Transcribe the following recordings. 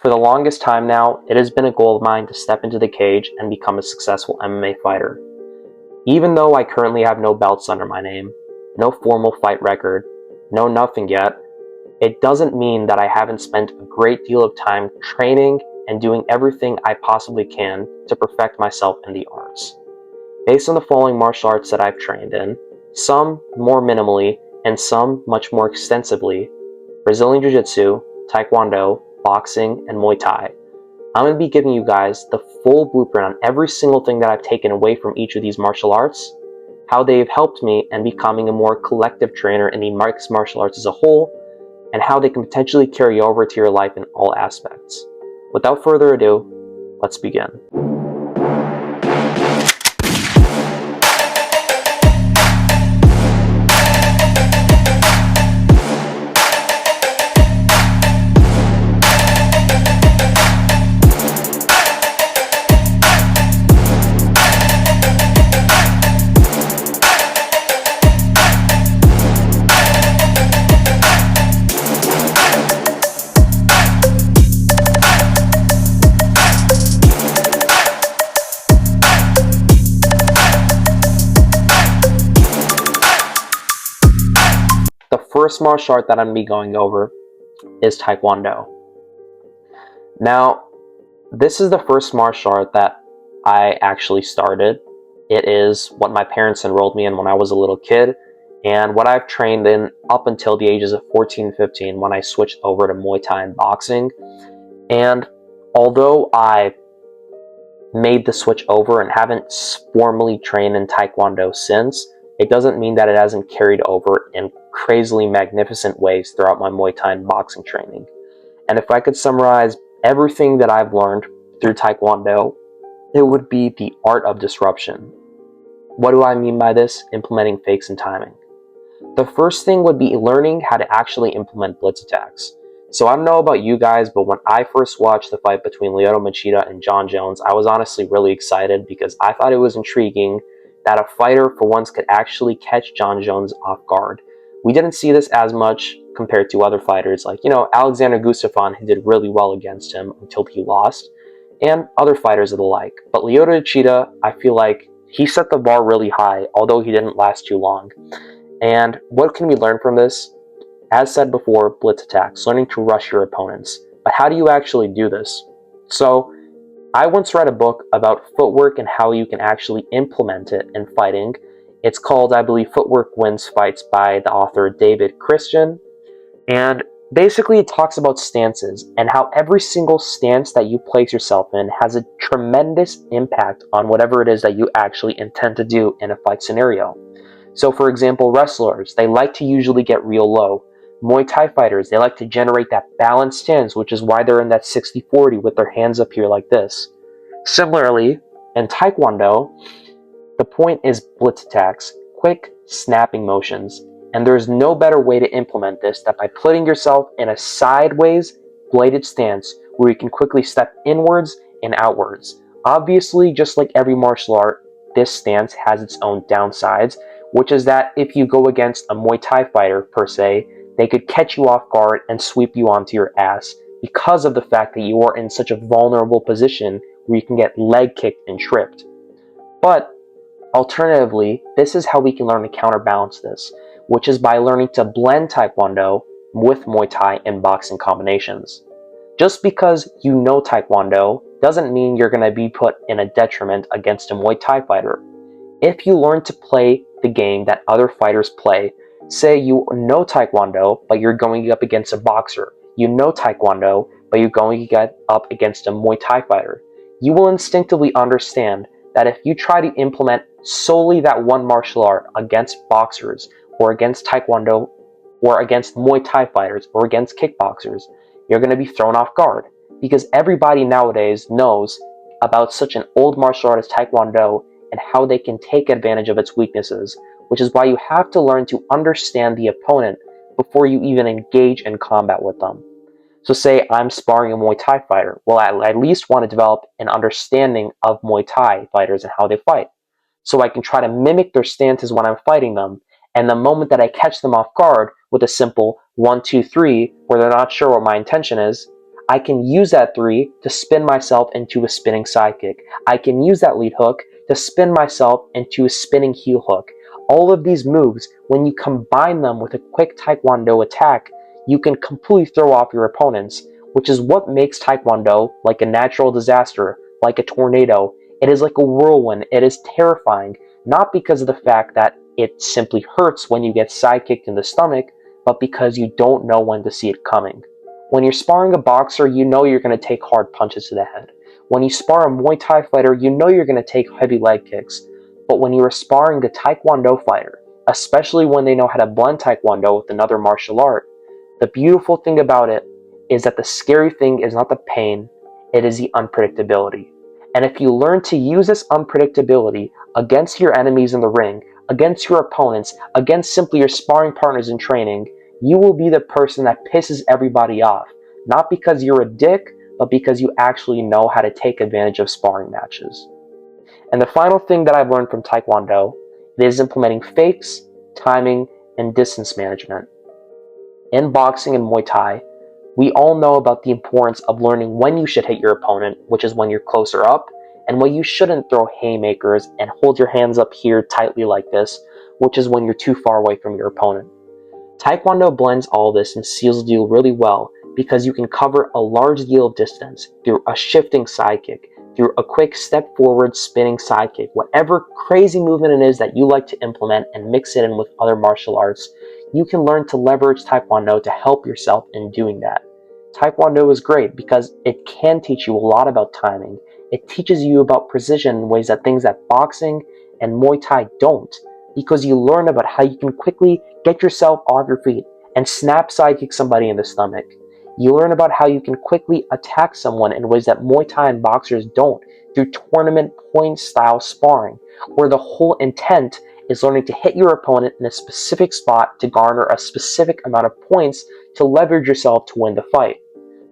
For the longest time now, it has been a goal of mine to step into the cage and become a successful MMA fighter. Even though I currently have no belts under my name, no formal fight record, no nothing yet, it doesn't mean that I haven't spent a great deal of time training and doing everything I possibly can to perfect myself in the arts. Based on the following martial arts that I've trained in, some more minimally and some much more extensively: Brazilian Jiu-Jitsu, Taekwondo, boxing, and Muay Thai. I'm going to be giving you guys the full blueprint on every single thing that I've taken away from each of these martial arts, how they've helped me in becoming a more collective trainer in the mixed martial arts as a whole, and how they can potentially carry over to your life in all aspects. Without further ado, let's begin. The first martial art that I'm going to be going over is Taekwondo. Now, this is the first martial art that I actually started. It is what my parents enrolled me in when I was a little kid, and what I've trained in up until the ages of 14, 15 when I switched over to Muay Thai and boxing. And although I made the switch over and haven't formally trained in Taekwondo since, it doesn't mean that it hasn't carried over in crazily magnificent ways throughout my Muay Thai and boxing training. And if I could summarize everything that I've learned through Taekwondo, it would be the art of disruption. What do I mean by this? Implementing fakes and timing. The first thing would be learning how to actually implement blitz attacks. So I don't know about you guys, but when I first watched the fight between Lyoto Machida and Jon Jones, I was honestly really excited because I thought it was intriguing that a fighter for once could actually catch Jon Jones off guard. We didn't see this as much compared to other fighters like, Alexander Gustafsson, who did really well against him until he lost, and other fighters of the like. But Lyoto Machida, I feel like he set the bar really high, although he didn't last too long. And what can we learn from this? As said before, blitz attacks, learning to rush your opponents. But how do you actually do this? So, I once read a book about footwork and how you can actually implement it in fighting. It's called, I believe, Footwork Wins Fights by the author David Christian. And basically it talks about stances and how every single stance that you place yourself in has a tremendous impact on whatever it is that you actually intend to do in a fight scenario. So for example, wrestlers, they like to usually get real low. Muay Thai fighters, they like to generate that balanced stance, which is why they're in that 60-40 with their hands up here like this. Similarly, in Taekwondo, the point is blitz attacks, quick snapping motions, and there's no better way to implement this than by putting yourself in a sideways bladed stance where you can quickly step inwards and outwards. Obviously, just like every martial art, this stance has its own downsides, which is that if you go against a Muay Thai fighter per se, they could catch you off guard and sweep you onto your ass because of the fact that you are in such a vulnerable position where you can get leg kicked and tripped. But alternatively, this is how we can learn to counterbalance this, which is by learning to blend Taekwondo with Muay Thai and boxing combinations. Just because you know Taekwondo doesn't mean you're going to be put in a detriment against a Muay Thai fighter. If you learn to play the game that other fighters play, say you know Taekwondo, but you're going up against a boxer. You know Taekwondo, but you're going to get up against a Muay Thai fighter. You will instinctively understand that if you try to implement solely that one martial art against boxers, or against Taekwondo, or against Muay Thai fighters, or against kickboxers, you're going to be thrown off guard. Because everybody nowadays knows about such an old martial art as Taekwondo and how they can take advantage of its weaknesses, which is why you have to learn to understand the opponent before you even engage in combat with them. So say I'm sparring a Muay Thai fighter. Well, I at least want to develop an understanding of Muay Thai fighters and how they fight. So I can try to mimic their stances when I'm fighting them, and the moment that I catch them off guard with a simple 1, 2, 3, where they're not sure what my intention is, I can use that 3 to spin myself into a spinning side kick. I can use that lead hook to spin myself into a spinning heel hook. All of these moves, when you combine them with a quick Taekwondo attack, you can completely throw off your opponents, which is what makes Taekwondo like a natural disaster, like a tornado. It is like a whirlwind. It is terrifying, not because of the fact that it simply hurts when you get side kicked in the stomach, but because you don't know when to see it coming. When you're sparring a boxer, you know you're going to take hard punches to the head. When you spar a Muay Thai fighter, you know you're going to take heavy leg kicks. But when you are sparring a Taekwondo fighter, especially when they know how to blend Taekwondo with another martial art, the beautiful thing about it is that the scary thing is not the pain, it is the unpredictability. And if you learn to use this unpredictability against your enemies in the ring, against your opponents, against simply your sparring partners in training, you will be the person that pisses everybody off. Not because you're a dick, but because you actually know how to take advantage of sparring matches. And the final thing that I've learned from Taekwondo is implementing fakes, timing, and distance management. In boxing and Muay Thai, we all know about the importance of learning when you should hit your opponent, which is when you're closer up, and when you shouldn't throw haymakers and hold your hands up here tightly like this, which is when you're too far away from your opponent. Taekwondo blends all this and seals the deal really well because you can cover a large deal of distance through a shifting side kick, through a quick step forward spinning side kick, whatever crazy movement it is that you like to implement and mix it in with other martial arts. You can learn to leverage Taekwondo to help yourself in doing that. Taekwondo is great because it can teach you a lot about timing. It teaches you about precision in ways that things that boxing and Muay Thai don't, because you learn about how you can quickly get yourself off your feet and snap sidekick somebody in the stomach. You learn about how you can quickly attack someone in ways that Muay Thai and boxers don't through tournament point style sparring, where the whole intent is learning to hit your opponent in a specific spot to garner a specific amount of points to leverage yourself to win the fight.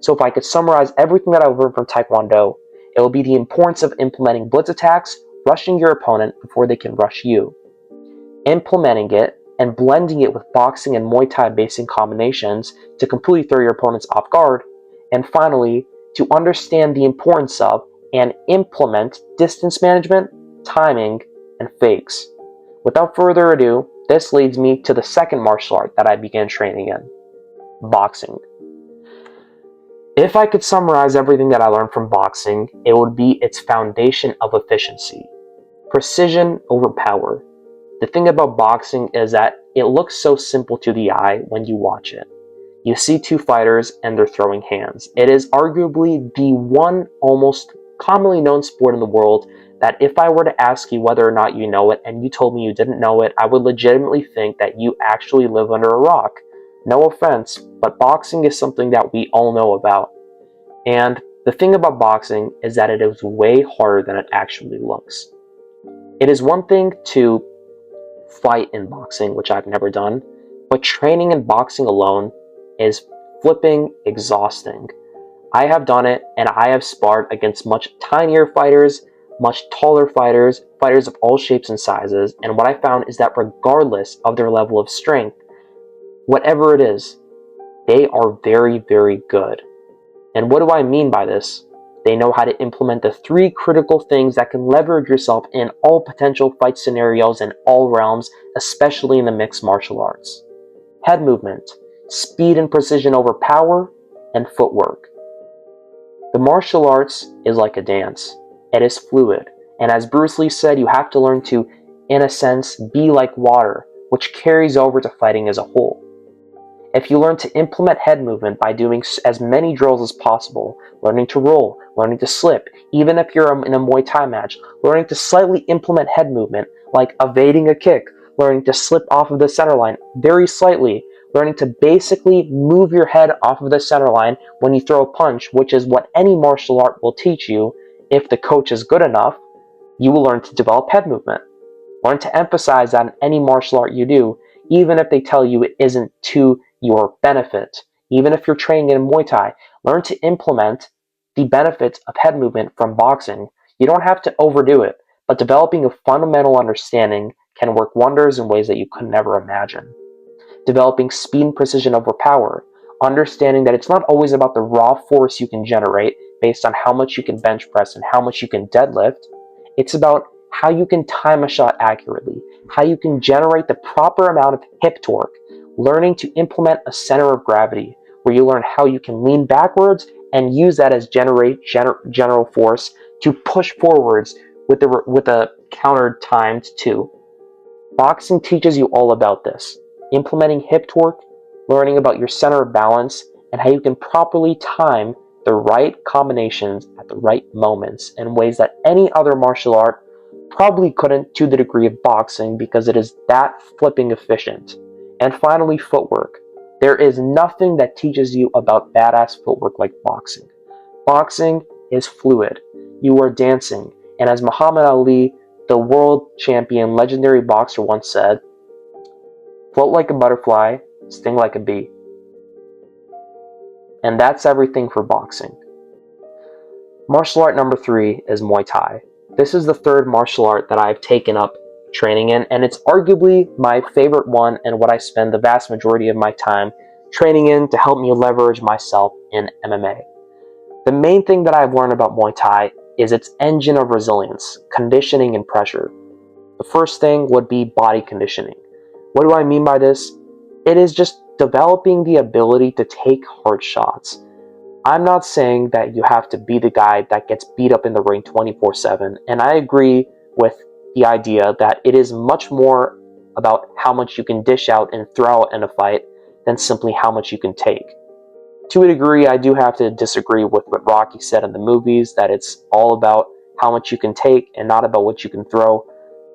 So if I could summarize everything that I've learned from Taekwondo, it will be the importance of implementing blitz attacks, rushing your opponent before they can rush you, implementing it and blending it with boxing and Muay Thai basing combinations to completely throw your opponents off guard, and finally, to understand the importance of and implement distance management, timing, and fakes. Without further ado, this leads me to the second martial art that I began training in, boxing. If I could summarize everything that I learned from boxing, it would be its foundation of efficiency. Precision over power. The thing about boxing is that it looks so simple to the eye when you watch it. You see two fighters and they're throwing hands. It is arguably the one almost commonly known sport in the world that if I were to ask you whether or not you know it and you told me you didn't know it, I would legitimately think that you actually live under a rock. No offense, but boxing is something that we all know about. And the thing about boxing is that it is way harder than it actually looks. It is one thing to fight in boxing, which I've never done, but training in boxing alone is flipping exhausting. I have done it, and I have sparred against much tinier fighters, much taller fighters, fighters of all shapes and sizes, and what I found is that regardless of their level of strength, whatever it is, they are very, very good. And what do I mean by this? They know how to implement the 3 critical things that can leverage yourself in all potential fight scenarios in all realms, especially in the mixed martial arts. Head movement, speed and precision over power, and footwork. The martial arts is like a dance. It is fluid. And as Bruce Lee said, you have to learn to, in a sense, be like water, which carries over to fighting as a whole. If you learn to implement head movement by doing as many drills as possible, learning to roll, learning to slip, even if you're in a Muay Thai match, learning to slightly implement head movement, like evading a kick, learning to slip off of the center line very slightly, learning to basically move your head off of the center line when you throw a punch, which is what any martial art will teach you. If the coach is good enough, you will learn to develop head movement. Learn to emphasize that in any martial art you do, even if they tell you it isn't to your benefit. Even if you're training in Muay Thai, learn to implement the benefits of head movement from boxing. You don't have to overdo it, but developing a fundamental understanding can work wonders in ways that you could never imagine. Developing speed and precision over power. understanding that it's not always about the raw force you can generate based on how much you can bench press and how much you can deadlift. It's about how you can time a shot accurately, how you can generate the proper amount of hip torque, learning to implement a center of gravity, where you learn how you can lean backwards and use that as general force to push forwards with a counter timed 2. Boxing teaches you all about this, implementing hip torque, learning about your center of balance, and how you can properly time the right combinations at the right moments in ways that any other martial art probably couldn't to the degree of boxing, because it is that flipping efficient. And finally, footwork. There is nothing that teaches you about badass footwork like boxing. Boxing is fluid. You are dancing. And as Muhammad Ali, the world champion, legendary boxer, once said, float like a butterfly, sting like a bee. And that's everything for boxing. Martial art number 3 is Muay Thai. This is the third martial art that I've taken up training in, and it's arguably my favorite one and what I spend the vast majority of my time training in to help me leverage myself in MMA. The main thing that I've learned about Muay Thai is its engine of resilience, conditioning, and pressure. The first thing would be body conditioning. What do I mean by this? It is just developing the ability to take hard shots. I'm not saying that you have to be the guy that gets beat up in the ring 24/7, and I agree with the idea that it is much more about how much you can dish out and throw out in a fight than simply how much you can take. To a degree, I do have to disagree with what Rocky said in the movies, that it's all about how much you can take and not about what you can throw.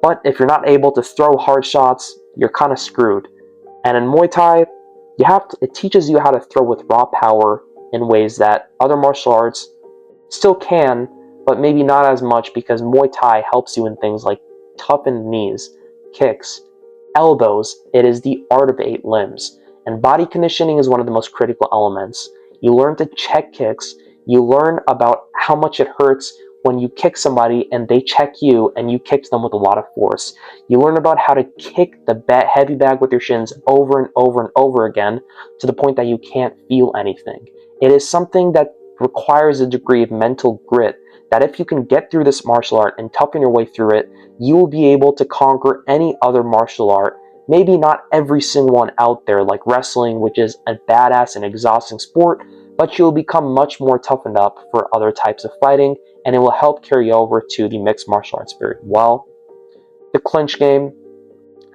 But if you're not able to throw hard shots, you're kind of screwed. And in Muay Thai, it teaches you how to throw with raw power in ways that other martial arts still can, but maybe not as much, because Muay Thai helps you in things like toughened knees, kicks, elbows. It is the art of 8 limbs. And body conditioning is one of the most critical elements. You learn to check kicks. You learn about how much it hurts when you kick somebody and they check you and you kick them with a lot of force. You learn about how to kick the heavy bag with your shins over and over and over again to the point that you can't feel anything. It is something that requires a degree of mental grit, that if you can get through this martial art and toughen your way through it, you will be able to conquer any other martial art. Maybe not every single one out there, like wrestling, which is a badass and exhausting sport, but you'll become much more toughened up for other types of fighting, and it will help carry over to the mixed martial arts very well. The clinch game.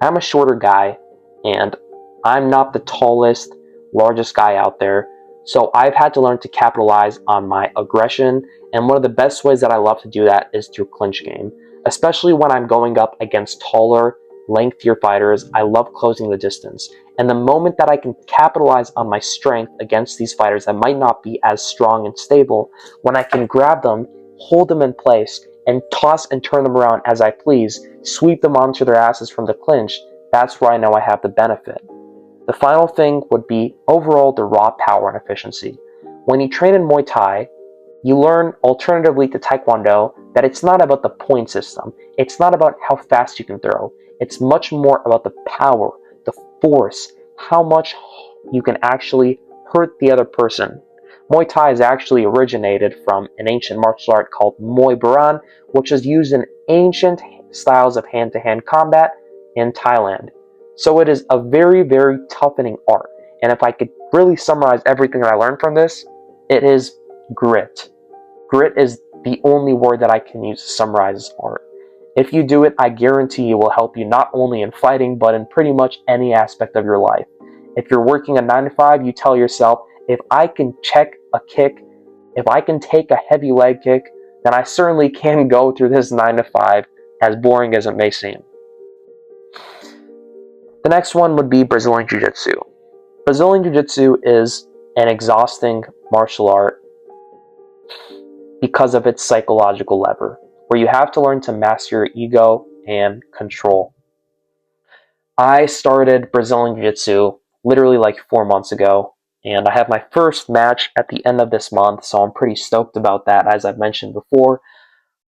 I'm a shorter guy, and I'm not the tallest, largest guy out there, so I've had to learn to capitalize on my aggression, and one of the best ways that I love to do that is through clinch game. Especially when I'm going up against taller, lengthier fighters, I love closing the distance. And the moment that I can capitalize on my strength against these fighters that might not be as strong and stable, when I can grab them, hold them in place, and toss and turn them around as I please, sweep them onto their asses from the clinch, that's where I know I have the benefit. The final thing would be overall the raw power and efficiency. When you train in Muay Thai, you learn, alternatively to Taekwondo, that it's not about the point system. It's not about how fast you can throw. It's much more about the power, the force, how much you can actually hurt the other person. Muay Thai is actually originated from an ancient martial art called Muay Boran, which is used in ancient styles of hand-to-hand combat in Thailand. So it is a very, very toughening art. And if I could really summarize everything that I learned from this, it is grit. Grit is the only word that I can use to summarize this art. If you do it, I guarantee it will help you not only in fighting, but in pretty much any aspect of your life. If you're working a 9 to 5, you tell yourself, if I can check a kick, if I can take a heavy leg kick, then I certainly can go through this 9 to 5, as boring as it may seem. The next one would be Brazilian Jiu-Jitsu. Brazilian Jiu-Jitsu is an exhausting martial art because of its psychological lever, where you have to learn to master your ego and control. I started Brazilian Jiu-Jitsu literally like 4 months ago, and I have my first match at the end of this month, so I'm pretty stoked about that, as I've mentioned before.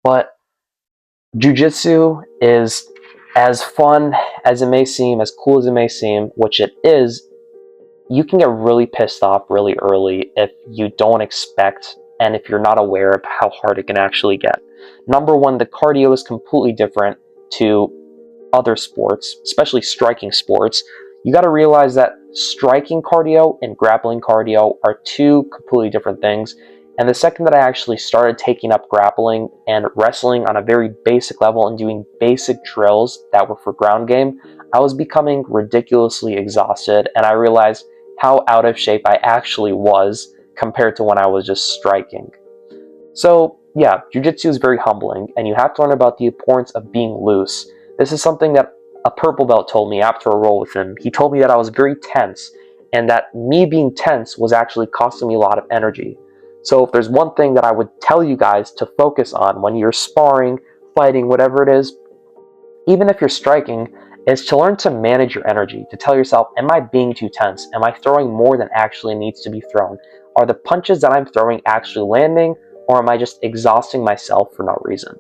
But Jiu-Jitsu is as fun as it may seem, as cool as it may seem, which it is, you can get really pissed off really early if you don't expect and if you're not aware of how hard it can actually get. Number one, the cardio is completely different to other sports, especially striking sports. You got to realize that striking cardio and grappling cardio are two completely different things. And the second that I actually started taking up grappling and wrestling on a very basic level and doing basic drills that were for ground game, I was becoming ridiculously exhausted, and I realized how out of shape I actually was compared to when I was just striking. So yeah, Jiu-Jitsu is very humbling, and you have to learn about the importance of being loose. This is something that a purple belt told me after a roll with him. He told me that I was very tense, and that me being tense was actually costing me a lot of energy. So if there's one thing that I would tell you guys to focus on when you're sparring, fighting, whatever it is, even if you're striking, is to learn to manage your energy, to tell yourself, am I being too tense? Am I throwing more than actually needs to be thrown? Are the punches that I'm throwing actually landing, or am I just exhausting myself for no reason?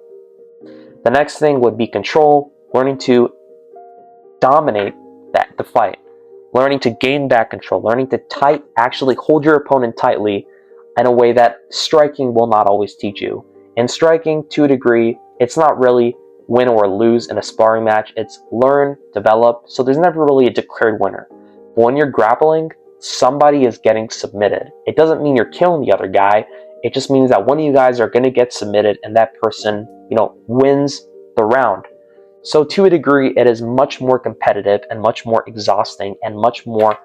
The next thing would be control, learning to dominate the fight, learning to gain back control, learning to actually hold your opponent tightly in a way that striking will not always teach you. In striking, to a degree, it's not really win or lose in a sparring match. It's learn, develop, so there's never really a declared winner. But when you're grappling, somebody is getting submitted. It doesn't mean you're killing the other guy. It just means that one of you guys are going to get submitted and that person, wins the round. So to a degree, it is much more competitive and much more exhausting and much more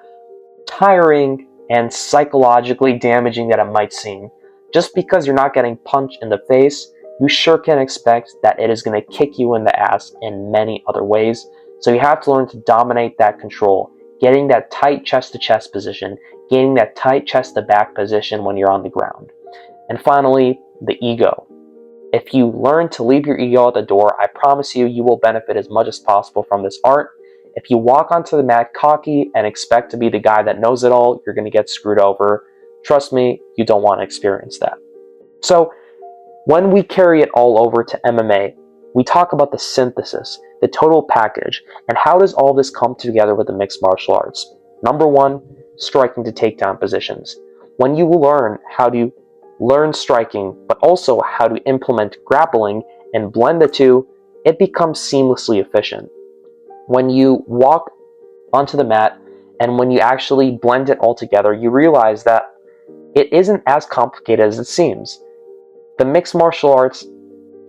tiring and psychologically damaging than it might seem. Just because you're not getting punched in the face, you sure can expect that it is going to kick you in the ass in many other ways. So you have to learn to dominate that control, getting that tight chest-to-chest position, gaining that tight chest-to-back position when you're on the ground. And finally, the ego. If you learn to leave your ego at the door, I promise you, you will benefit as much as possible from this art. If you walk onto the mat cocky and expect to be the guy that knows it all, you're going to get screwed over. Trust me, you don't want to experience that. So when we carry it all over to MMA, we talk about the synthesis, the total package, and how does all this come together with the mixed martial arts? Number one, striking to takedown positions. When you learn how to learn striking, but also how to implement grappling and blend the two, it becomes seamlessly efficient. When you walk onto the mat and when you actually blend it all together, you realize that it isn't as complicated as it seems. The mixed martial arts,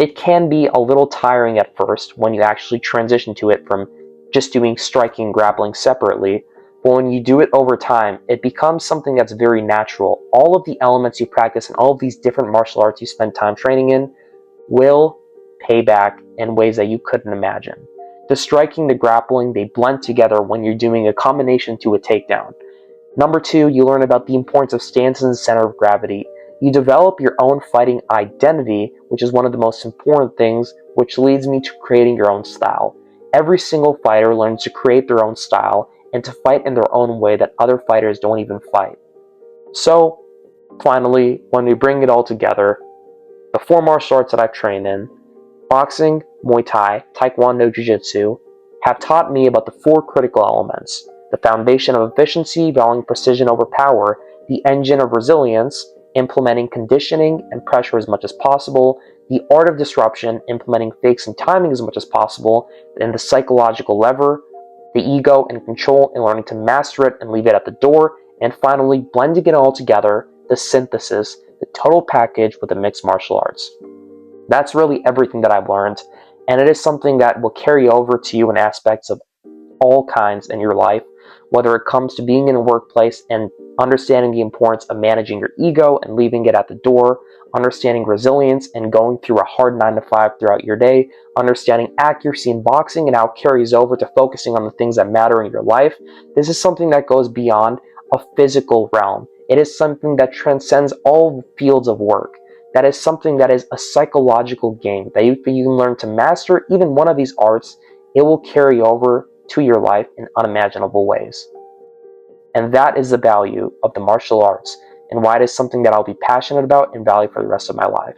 it can be a little tiring at first when you actually transition to it from just doing striking and grappling separately. But when you do it over time, it becomes something that's very natural. All of the elements you practice and all of these different martial arts you spend time training in will pay back in ways that you couldn't imagine. The striking, the grappling, they blend together when you're doing a combination to a takedown. Number two, you learn about the importance of stance in the center of gravity. You develop your own fighting identity, which is one of the most important things, which leads me to creating your own style. Every single fighter learns to create their own style and to fight in their own way that other fighters don't even fight. So, finally, when we bring it all together, the four martial arts that I've trained in, boxing, Muay Thai, Taekwondo, Jiu-Jitsu, have taught me about the four critical elements: the foundation of efficiency, valuing precision over power, the engine of resilience, implementing conditioning and pressure as much as possible, the art of disruption, implementing fakes and timing as much as possible, and the psychological lever, the ego and control, and learning to master it and leave it at the door, and finally, blending it all together, the synthesis, the total package with the mixed martial arts. That's really everything that I've learned, and it is something that will carry over to you in aspects of all kinds in your life, whether it comes to being in a workplace and understanding the importance of managing your ego and leaving it at the door, understanding resilience and going through a hard 9 to 5 throughout your day, understanding accuracy in boxing and how it carries over to focusing on the things that matter in your life. This is something that goes beyond a physical realm. It is something that transcends all fields of work. That is something that is a psychological game that you can learn to master. Even one of these arts, it will carry over to your life in unimaginable ways. And that is the value of the martial arts and why it is something that I'll be passionate about and value for the rest of my life.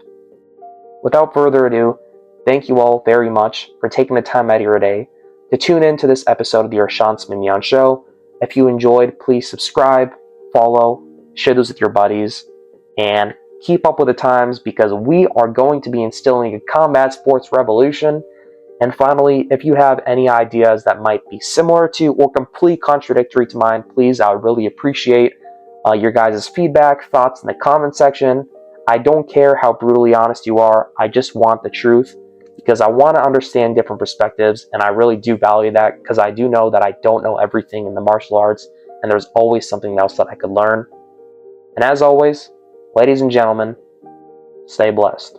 Without further ado, thank you all very much for taking the time out of your day to tune in to this episode of the Arshansamimian Show. If you enjoyed, please subscribe, follow, share those with your buddies, and keep up with the times because we are going to be instilling a combat sports revolution. And finally, if you have any ideas that might be similar to or complete contradictory to mine, please, I would really appreciate your guys' feedback, thoughts in the comment section. I don't care how brutally honest you are. I just want the truth because I want to understand different perspectives, and I really do value that because I do know that I don't know everything in the martial arts, and there's always something else that I could learn. And as always, ladies and gentlemen, stay blessed.